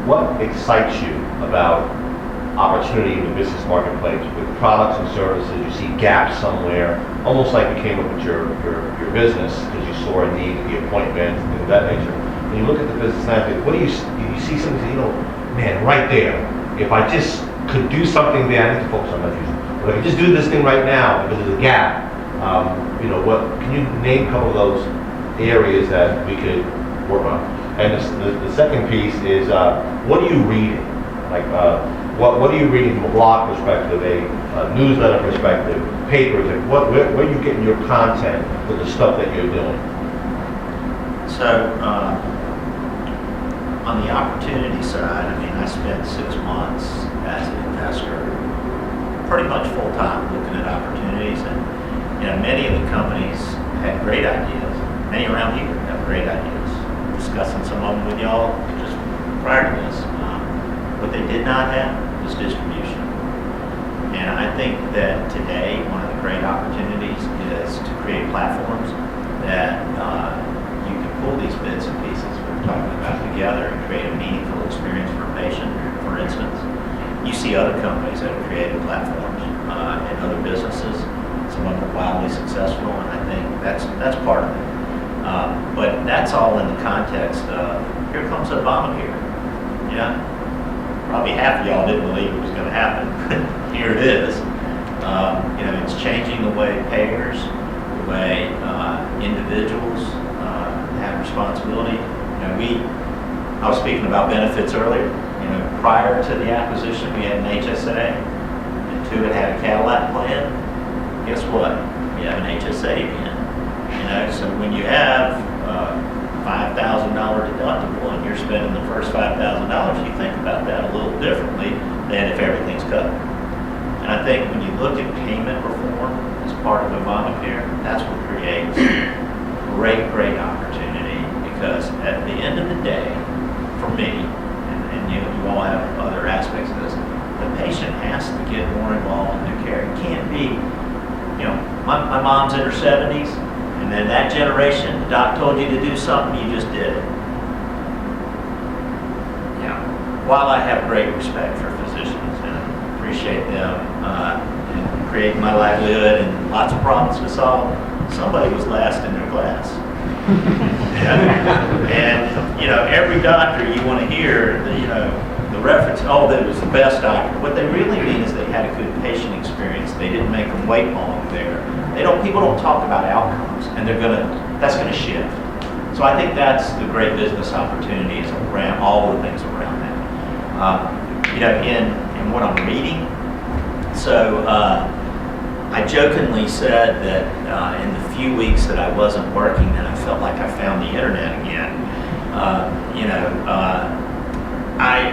what excites you about opportunity in the business marketplace with products and services? You see gaps somewhere, almost like you came up with your business because you saw a need, the appointment, things of that nature. When you look at the business landscape, what do you see something, you know, man, right there, if I just could do something there, I need to focus on Medfusion. But if I could just do this thing right now, because there's a gap, you know, what can you name a couple of those areas that we could work on? And the second piece is, what are you reading? Like, what are you reading from a blog perspective, a newsletter perspective, papers? Like where are you getting your content for the stuff that you're doing? So, on the opportunity side, I mean, I spent 6 months as an investor, pretty much full time, looking at opportunities, and you know, many of the companies had great ideas. Many around here have great ideas. discussing some of them with y'all just prior to this. What they did not have was distribution. And I think that today, one of the great opportunities is to create platforms that you can pull these bits and pieces we're talking about together and create a meaningful experience for a patient. For instance, you see other companies that have created platforms in other businesses. Some of them are wildly successful, and I think that's part of it. But that's all in the context of, here comes Obamacare. Yeah, probably half of y'all didn't believe it was going to happen. Here it is. It's changing the way payers, the way individuals have responsibility. I was speaking about benefits earlier. Prior to the acquisition, we had an HSA. Intuit had a Cadillac plan. Guess what? We have an HSA again. So when you have $5,000 deductible and you're spending the first $5,000, you think about that a little differently than if everything's covered. And I think when you look at payment reform as part of Obamacare, that's what creates great opportunity, because at the end of the day, for me, and you all have other aspects of this, the patient has to get more involved in their care. It can't be, my mom's in her 70s, and then that generation, the doc told you to do something, you just did it. While I have great respect for physicians and appreciate them in creating my livelihood and lots of problems to solve, somebody was last in their class. And every doctor you want to hear, the reference, that was the best doctor. What they really mean is they had a good patient experience. They didn't make them wait long there. People don't talk about outcomes, and that's gonna shift. So I think that's the great business opportunities around all the things around that. In what I'm reading. So I jokingly said that in the few weeks that I wasn't working, that I felt like I found the internet again. I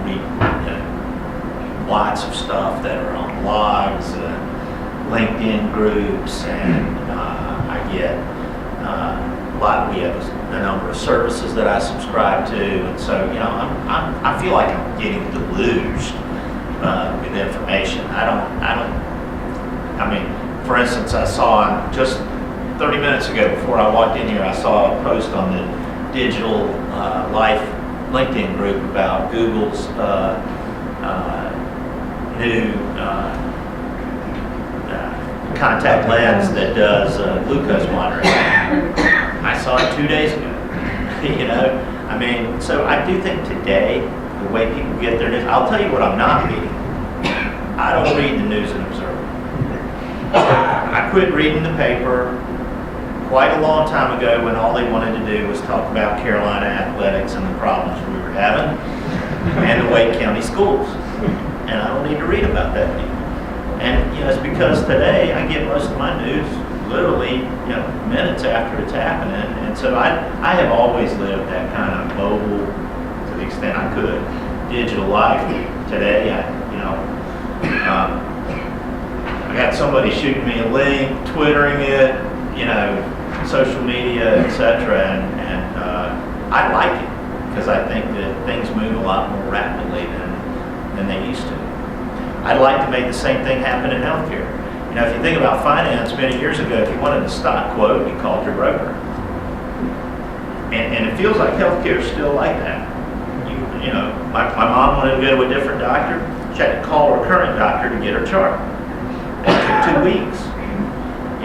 read lots of stuff that are on blogs, LinkedIn groups, and I get we have a number of services that I subscribe to, and so I feel like I'm getting deluged with information. For instance, I saw just 30 minutes ago before I walked in here, I saw a post on the Digital Life LinkedIn group about Google's new contact lens that does glucose monitoring. I saw it 2 days ago. So I do think today, the way people get their news, I'll tell you what I'm not reading. I don't read the News and Observer. I quit reading the paper quite a long time ago when all they wanted to do was talk about Carolina athletics and the problems we were having and the Wake County schools. And I don't need to read about that anymore. And it's because today I get most of my news literally minutes after it's happening. And so I have always lived that kind of mobile, to the extent I could, digital life. Today, I got somebody shooting me a link, Twittering it, social media, etc. And I like it because I think that things move a lot more rapidly than they used to. I'd like to make the same thing happen in healthcare. If you think about finance, many years ago, if you wanted a stock quote, you called your broker. And it feels like healthcare is still like that. My mom wanted to go to a different doctor. She had to call her current doctor to get her chart. It took 2 weeks.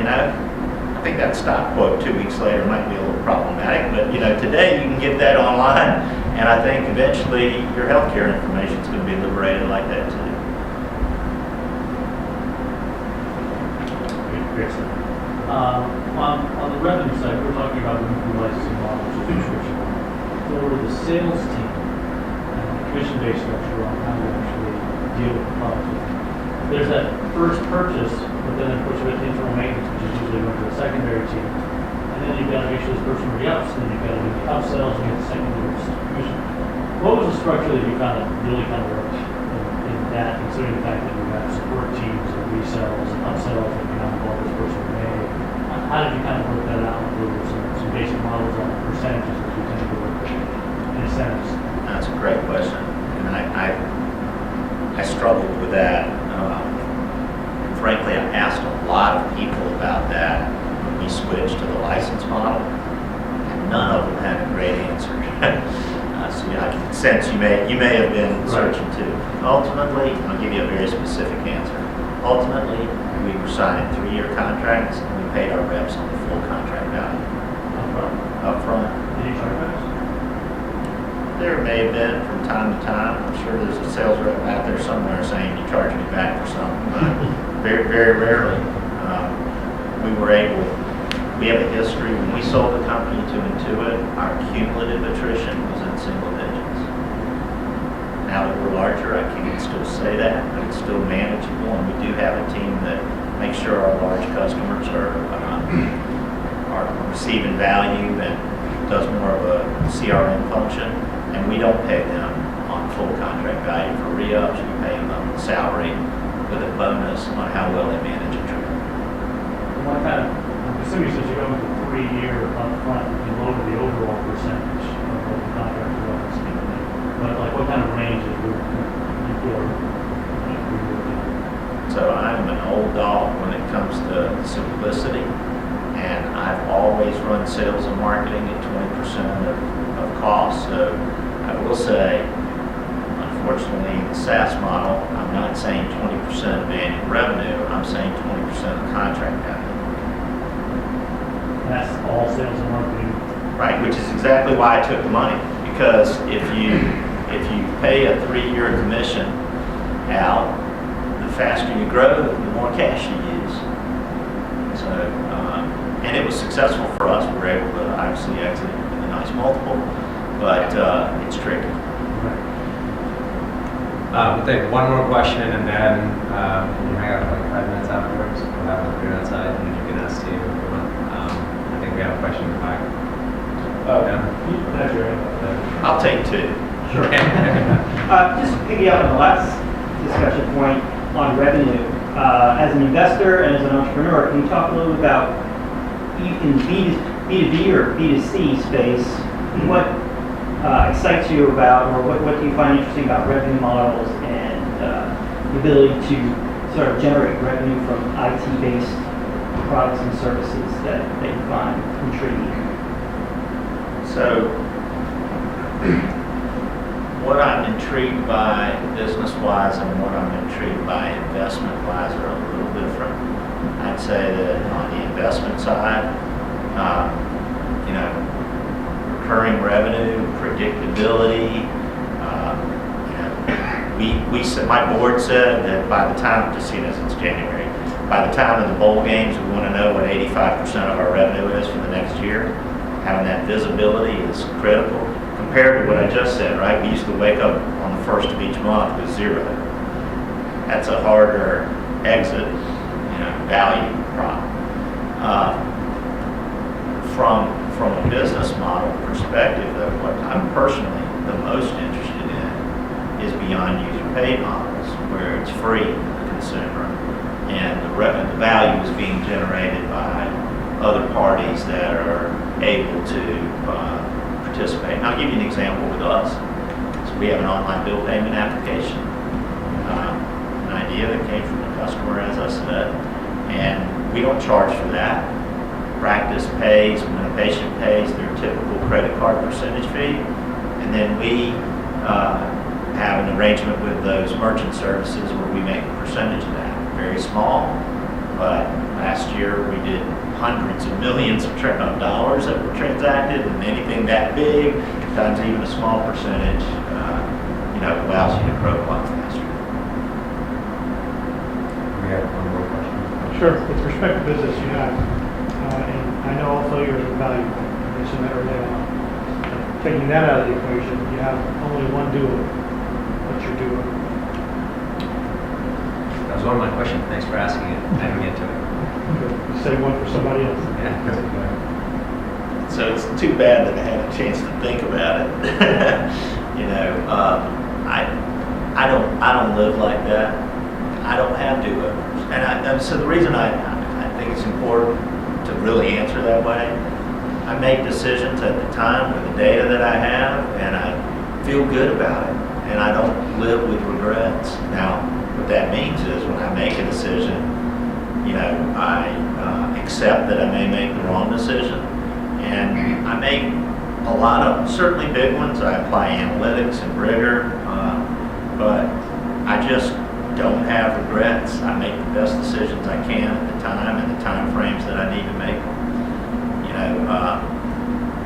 I think that stock quote 2 weeks later might be a little problematic, but today you can get that online, and I think eventually your healthcare information is going to be liberated like that too. On the revenue side, we're talking about the monthly licensing model, which is subscription. For the sales team and the commission-based structure on how to actually deal with the product, there's that first purchase, but then of course you have internal maintenance, which is usually going to a secondary team. And then you've got to make sure this person re-ups, and then you've got to do the upsells and get the secondary commission. What was the structure that you really worked in that, considering the fact that you have support teams and resells and upsells and you have all this person may? how did you kind of work that out? There were some basic models on percentages that you tend to work with, and incentives. That's a great question, and I struggled with that. Frankly, I asked a lot of people about that when we switched to the license model, and none of them had a great answer. So I can sense you may have been searching too. Ultimately, I'll give you a very specific answer. Ultimately, we were signing 3-year contracts, and we paid our reps on the full contract value up front. Did you charge those? There may have been from time to time. I'm sure there's a sales rep out there somewhere saying you charge me back for something, but very, very rarely. We have a history. When we sold the company to Intuit, our cumulative attrition was in single digits. Now that we're larger, I can still say that, but it's still manageable, and we do have a team that makes sure our large customers are receiving value and does more of a CRM function, and we don't pay them on full contract value for re-ups. We pay them on salary with a bonus on how well they manage a trip. What kind of, I'm assuming since you're going with a 3-year upfront, you lower the overall percentage of what the contract was. But like what kind of ranges would you feel? So I'm an old dog when it comes to simplicity, and I've always run sales and marketing at 20% of cost. So I will say, unfortunately, the SaaS model, I'm not saying 20% of annual revenue, I'm saying 20% of contract value. That's all sales and marketing. Right, which is exactly why I took the money. Because if you pay a 3-year commission out, the faster you grow, the more cash you use. So, and it was successful for us. We were able to obviously exit with a nice multiple, but it's tricky. We'll take one more question, and then we'll hang out for like 5 minutes afterwards. We'll have a beer outside, and you can ask Steve if you want. I think we have a question in the back. That's right. I'll take 2. Sure. Just picking up on the last discussion point on revenue. As an investor and as an entrepreneur, can you talk a little bit about in B2B or B2C space, what excites you about, or what do you find interesting about revenue models and the ability to sort of generate revenue from IT-based products and services that you find intriguing? So, what I'm intrigued by business-wise and what I'm intrigued by investment-wise are a little different. I'd say that on the investment side, recurring revenue, predictability. We said, my board said that by the time, just see this, it's January, by the time of the bowl games, we want to know what 85% of our revenue is for the next year. Having that visibility is critical compared to what I just said, right? We used to wake up on the first of each month with 0. That's a harder exit, value problem. From a business model perspective, though, what I'm personally the most interested in is beyond user paid models, where it's free to the consumer, and the value is being generated by other parties that are able to participate. And I'll give you an example with us. So we have an online bill payment application, an idea that came from a customer, as I said, and we don't charge for that. Practice pays, when a patient pays their typical credit card percentage fee, and then we have an arrangement with those merchant services where we make a percentage of that. Very small, but last year we did hundreds of millions of dollars that were transacted, and anything that big, times even a small percentage, allows you to grow a lot faster. We have one more question. Sure. With respect to business you have, and I know also you're a value. You mentioned that earlier on. Taking that out of the equation, you have only one doer. What's your doer? That was one of my questions. Thanks for asking it. I didn't get to it. You say one for somebody else. Yeah. So it's too bad that I had a chance to think about it. I don't live like that. I don't have do-overs, and so the reason I think it's important to really answer that way. I make decisions at the time with the data that I have, and I feel good about it, and I don't live with regrets. Now, what that means is when I make a decision, I accept that I may make the wrong decision, and I make a lot of certainly big ones. I apply analytics and rigor, but I just don't have regrets. I make the best decisions I can at the time and the time frames that I need to make them.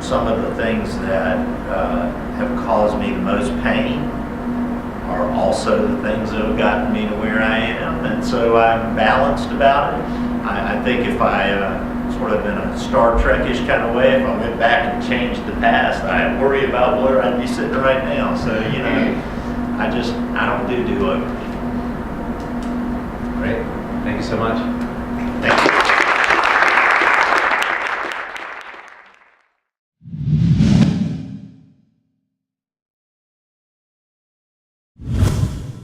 Some of the things that have caused me the most pain are also the things that have gotten me to where I am, and so I'm balanced about it. I think if I sort of in a Star Trek-ish kind of way, if I went back and changed the past, I'd worry about where I'd be sitting right now. So, I don't do-overs. Great. Thank you so much.